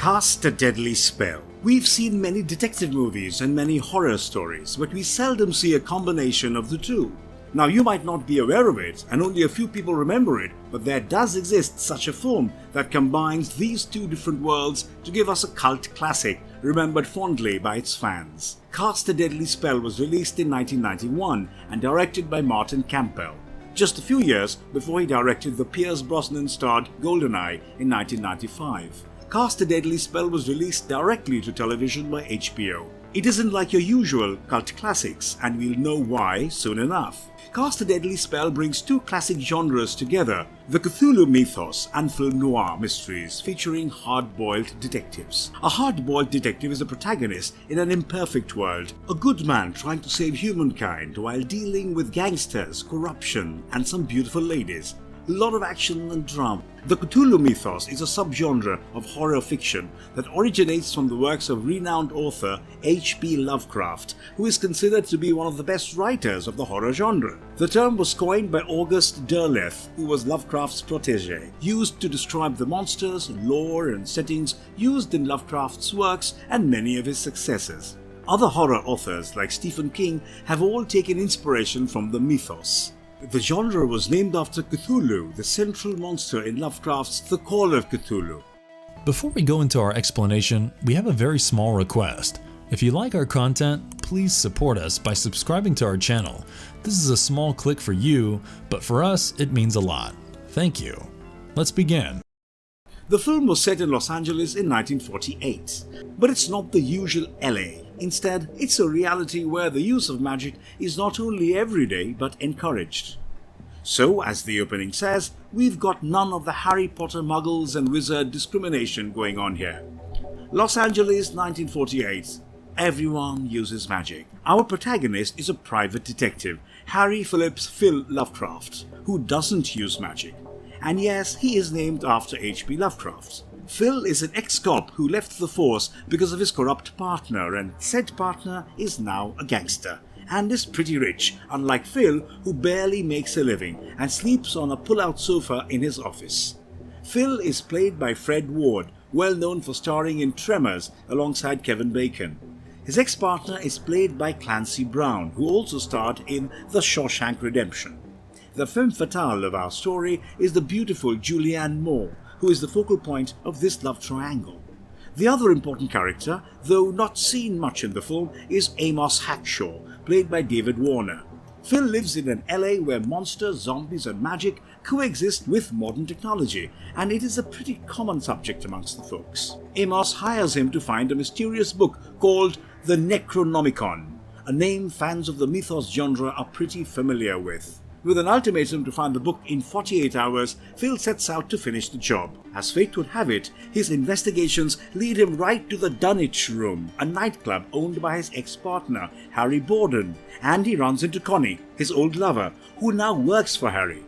Cast a deadly spell. We've seen many detective movies and many horror stories, but we seldom see a combination of the two. Now you might not be aware of it, and only a few people remember it, but there does exist such a film that combines these two different worlds to give us a cult classic, remembered fondly by its fans. Cast a Deadly Spell was released in 1991 and directed by Martin Campbell, just a few years before he directed the Pierce Brosnan starred GoldenEye in 1995. Cast a Deadly Spell was released directly to television by HBO. It isn't like your usual cult classics, and we'll know why soon enough. Cast a Deadly Spell brings two classic genres together, the Cthulhu mythos and film noir mysteries featuring hard-boiled detectives. A hard-boiled detective is a protagonist in an imperfect world, a good man trying to save humankind while dealing with gangsters, corruption, and some beautiful ladies. A lot of action and drama. The Cthulhu mythos is a subgenre of horror fiction that originates from the works of renowned author H.P. Lovecraft, who is considered to be one of the best writers of the horror genre. The term was coined by August Derleth, who was Lovecraft's protege, used to describe the monsters, lore, and settings used in Lovecraft's works and many of his successors. Other horror authors like Stephen King have all taken inspiration from the mythos. The genre was named after Cthulhu, the central monster in Lovecraft's The Call of Cthulhu. Before we go into our explanation, we have a very small request. If you like our content, please support us by subscribing to our channel. This is a small click for you, but for us, it means a lot. Thank you. Let's begin. The film was set in Los Angeles in 1948, but it's not the usual LA. Instead, it's a reality where the use of magic is not only everyday but encouraged. So, as the opening says, we've got none of the Harry Potter muggles and wizard discrimination going on here. Los Angeles, 1948. Everyone uses magic. Our protagonist is a private detective, Harry Phillips Phil Lovecraft, who doesn't use magic. And yes, he is named after H.P. Lovecraft. Phil is an ex-cop who left the force because of his corrupt partner, and said partner is now a gangster and is pretty rich, unlike Phil, who barely makes a living and sleeps on a pull-out sofa in his office. Phil is played by Fred Ward, well known for starring in Tremors alongside Kevin Bacon. His ex-partner is played by Clancy Brown, who also starred in The Shawshank Redemption. The femme fatale of our story is the beautiful Julianne Moore, who is the focal point of this love triangle. The other important character, though not seen much in the film, is Amos Hackshaw, played by David Warner. Phil lives in an LA where monsters, zombies and magic coexist with modern technology, and it is a pretty common subject amongst the folks. Amos hires him to find a mysterious book called the Necronomicon, a name fans of the mythos genre are pretty familiar with. With an ultimatum to find the book in 48 hours, Phil sets out to finish the job. As fate would have it, his investigations lead him right to the Dunwich Room, a nightclub owned by his ex-partner, Harry Borden, and he runs into Connie, his old lover, who now works for Harry.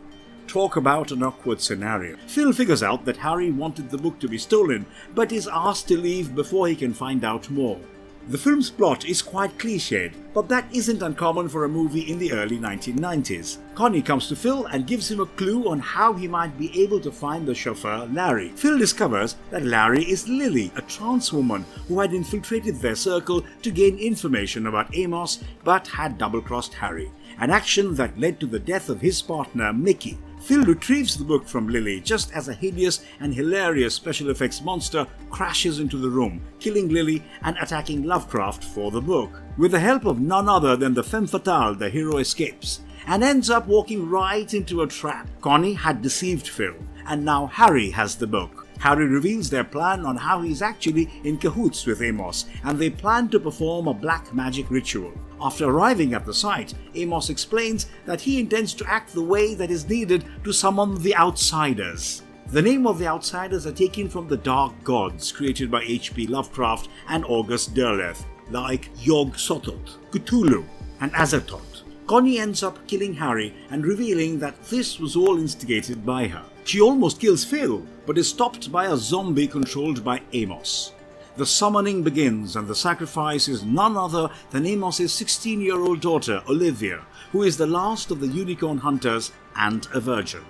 Talk about an awkward scenario. Phil figures out that Harry wanted the book to be stolen, but is asked to leave before he can find out more. The film's plot is quite cliched, but that isn't uncommon for a movie in the early 1990s. Connie comes to Phil and gives him a clue on how he might be able to find the chauffeur Larry. Phil discovers that Larry is Lily, a trans woman who had infiltrated their circle to gain information about Amos but had double-crossed Harry, an action that led to the death of his partner Mickey. Phil retrieves the book from Lily just as a hideous and hilarious special effects monster crashes into the room, killing Lily and attacking Lovecraft for the book. With the help of none other than the femme fatale, the hero escapes and ends up walking right into a trap. Connie had deceived Phil, and now Harry has the book. Harry reveals their plan on how he's actually in cahoots with Amos, and they plan to perform a black magic ritual. After arriving at the site, Amos explains that he intends to act the way that is needed to summon the Outsiders. The name of the Outsiders are taken from the dark gods created by H.P. Lovecraft and August Derleth, like Yog-Sothoth, Cthulhu, and Azathoth. Connie ends up killing Harry and revealing that this was all instigated by her. She almost kills Phil, but is stopped by a zombie controlled by Amos. The summoning begins, and the sacrifice is none other than Amos's 16-year-old daughter, Olivia, who is the last of the unicorn hunters and a virgin.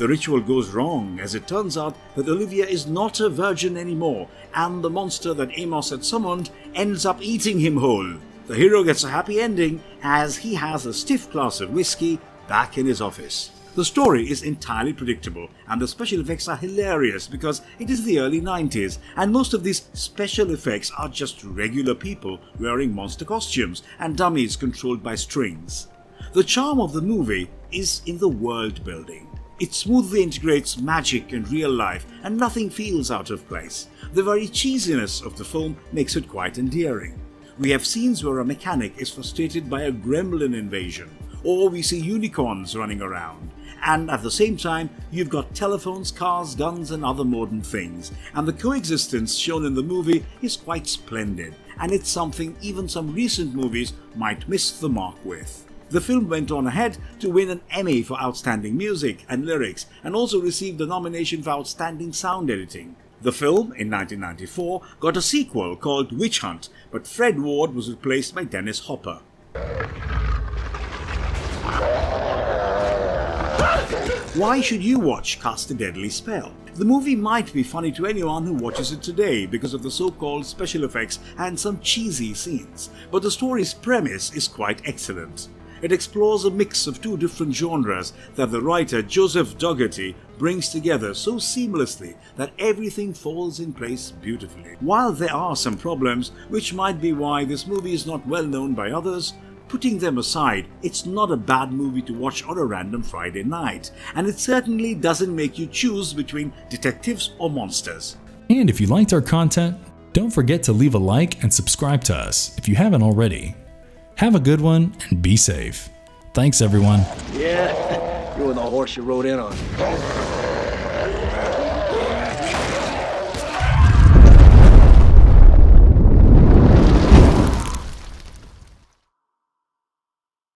The ritual goes wrong as it turns out that Olivia is not a virgin anymore, and the monster that Amos had summoned ends up eating him whole. The hero gets a happy ending as he has a stiff glass of whiskey back in his office. The story is entirely predictable and the special effects are hilarious because it is the early 90s and most of these special effects are just regular people wearing monster costumes and dummies controlled by strings. The charm of the movie is in the world building. It smoothly integrates magic and real life and nothing feels out of place. The very cheesiness of the film makes it quite endearing. We have scenes where a mechanic is frustrated by a gremlin invasion, or we see unicorns running around. And at the same time, you've got telephones, cars, guns and other modern things. And the coexistence shown in the movie is quite splendid, and it's something even some recent movies might miss the mark with. The film went on ahead to win an Emmy for Outstanding Music and Lyrics, and also received a nomination for Outstanding Sound Editing. The film, in 1994, got a sequel called Witch Hunt, but Fred Ward was replaced by Dennis Hopper. Why should you watch Cast a Deadly Spell? The movie might be funny to anyone who watches it today because of the so-called special effects and some cheesy scenes, but the story's premise is quite excellent. It explores a mix of two different genres that the writer Joseph Dougherty brings together so seamlessly that everything falls in place beautifully. While there are some problems, which might be why this movie is not well known by others, putting them aside, it's not a bad movie to watch on a random Friday night, and it certainly doesn't make you choose between detectives or monsters. And if you liked our content, don't forget to leave a like and subscribe to us if you haven't already. Have a good one and be safe. Thanks everyone. Yeah, you were the horse you rode in on.